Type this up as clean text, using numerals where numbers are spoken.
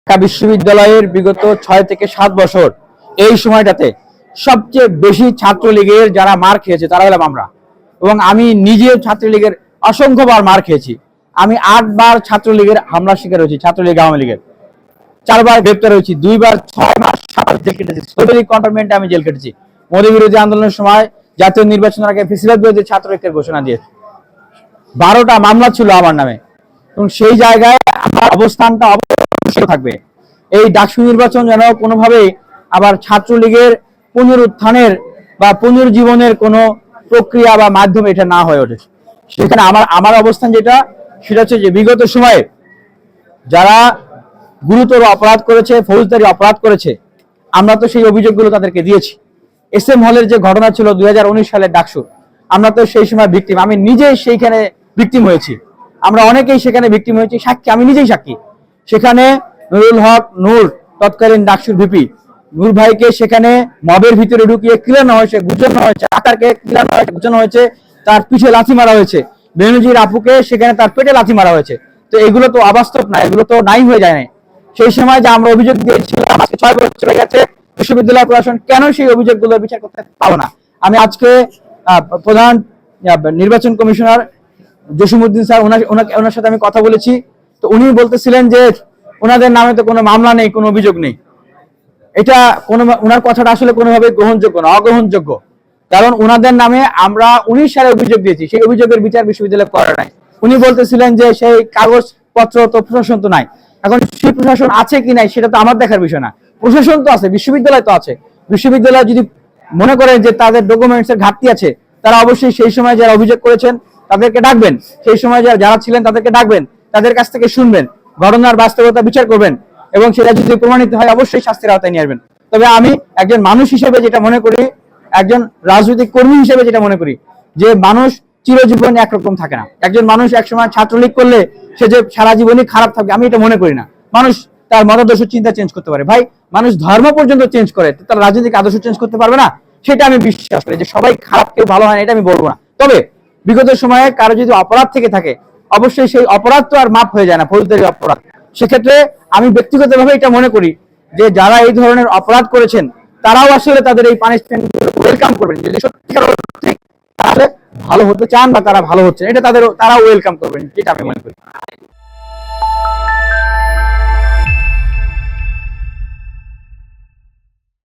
ঢাকা বিশ্ববিদ্যালয়ের বিগত 6 থেকে 7 বছর এই সময়টাতে সবচেয়ে বেশি ছাত্রলীগের যারা মার খেয়েছে তারা হলাম আমরা। এবং আমি নিজেও ছাত্রলীগের অসংখ্যবার মার খেয়েছি। আমি 8 বার ছাত্রলীগের হামলার শিকার হয়েছি, ছাত্রলীগ আওয়ামী লীগের 4 বার গ্রেপ্তার হয়েছি, 2 বার 6 মাস 7 মাস জেল কেটেছি। সোশ্যাল কন্ট্রোলমেন্টে আমি জেল কেটেছি। মোদী বিরোধী আন্দোলনের সময় জাতীয় নির্বাচনের আগে ফেসিবাদ বিরোধী ছাত্র ঐক্যের ঘোষণা দিয়ে 12টা মামলা ছিল আমার নামে। এবং সেই জায়গায় আমার অবস্থানটা অবশ্যই থাকবে। এই ডাকসু নির্বাচন যেন কোনোভাবেই আবার ছাত্রলীগের পুনরুত্থানের বা পুনর্জীবনের কোনো প্রক্রিয়া বা মাধ্যমে এটা না হয়ে ওঠে। সেখানে আমার অবস্থান যেটা সেটা হচ্ছে যে বিগত সময়ে যারা গুরুতর অপরাধ করেছে, ফৌজদারি অপরাধ করেছে, আমরা তো সেই অভিযোগগুলো তাদেরকে দিয়েছি। SM হলের যে ঘটনা ছিল 2019 সালের ডাকসু, আমরা তো সেই সময় ভিকটিম, আমি নিজেই সেইখানে ভিকটিম হয়েছি। আমরা অনেকেই সেখানে ভিকটিম হয়েছি, সাক্ষী, আমি নিজেই সাক্ষী। সেখানে নুরুল হক নূর, তৎকালীন ডাকসুর ভিপি, নূর ভাইকে সেখানে মবের ভিতরে ঢুকিয়ে কিলানো হয়েছে, গুজানো হয়েছে, আকারকে কিলানো হয়েছে, গুজানো হয়েছে, তার পিঠে লাথি মারা হয়েছে। বেনজির আপুকে সেখানে তার পেটে লাথি মারা হয়েছে। তো এগুলো তো অবাস্তব না, এগুলো তো নাই হয়ে যায় না। সেই সময় যে আমরা অভিযোগ দিয়েছিলাম, আজকে 6 বছর চলে গেছে, বিশ্ববিদ্যালয় প্রশাসন কেন সেই অভিযোগগুলো বিচার করতে পারো না? আমি আজকে প্রধান নির্বাচন কমিশনার জসিমউদ্দিন স্যার, ওনার সাথে আমি কথা বলেছি। তো উনি বলতেছিলেন যে ওনাদের নামে তো কোনো মামলা নেই, কোনো অভিযোগ নেই। এটা ওনার কথাটা আসলে কোনোভাবে গ্রহণযোগ্য না, অগ্রহণযোগ্য। কারণ ওনাদের নামে আমরা 19 সালে অভিযোগ দিয়েছি, সেই অভিযোগের বিচার বিশ্ববিদ্যালয় করে নাই। উনি বলতেছিলেন যে সেই কাগজপত্র তো প্রশাসন তো নাই। এখন সেই প্রশাসন আছে কি নাই সেটা তো আমার দেখার বিষয় না। প্রশাসন তো আছে, বিশ্ববিদ্যালয় তো আছে। বিশ্ববিদ্যালয় যদি মনে করেন যে তাদের ডকুমেন্টস এর ঘাটতি আছে, তারা অবশ্যই সেই সময় যারা অভিযোগ করেছেন তাদেরকে ডাকবেন, সেই সময় যারা ছিলেন তাদেরকে ডাকবেন, তাদের কাছ থেকে শুনবেন, ঘটনার বাস্তবতা বিচার করবেন, এবং সেটা যদি প্রমাণিত হয় অবশ্যই শাস্তির আওতায় নিয়ে আসবেন। তবে আমি একজন মানুষ হিসেবে যেটা মনে করি, একজন রাজনৈতিক কর্মী হিসেবে যেটা মনে করি, যে মানুষ চিরজীবন একরকম থাকে না। একজন মানুষ একসময় ছাত্রলীগ করলে সে যে সারা জীবনই খারাপ থাকবে আমি এটা মনে করি না। মানুষ তার মতাদর্শ চিন্তা চেঞ্জ করতে পারে। ভাই, মানুষ ধর্ম পর্যন্ত চেঞ্জ করে, তার রাজনৈতিক আদর্শ চেঞ্জ করতে পারবে না? সেটা আমি বিশ্বাস করি। যে সবাই খারাপ, কেউ ভালো হয় না, এটা আমি বলবো না। তবে বিগত সময়ে কারো যদি অপরাধ থেকে থাকে, অবশ্যই সেই অপরাধ তো আর মাফ হয়ে যায় না, ফৌজদারি অপরাধ। সেক্ষেত্রে আমি ব্যক্তিগতভাবে এটা মনে করি যে যারা এই ধরনের অপরাধ করেছেন তারাও আসলে তাদের এই পানিশমেন্ট ওয়েলকাম করবেন। যদি সত্যিকার অর্থে তাহলে ভালো হতে চান বা তারা ভালো হচ্ছে, এটা তারা ওয়েলকাম করবেন, যেটা আমি মনে করি।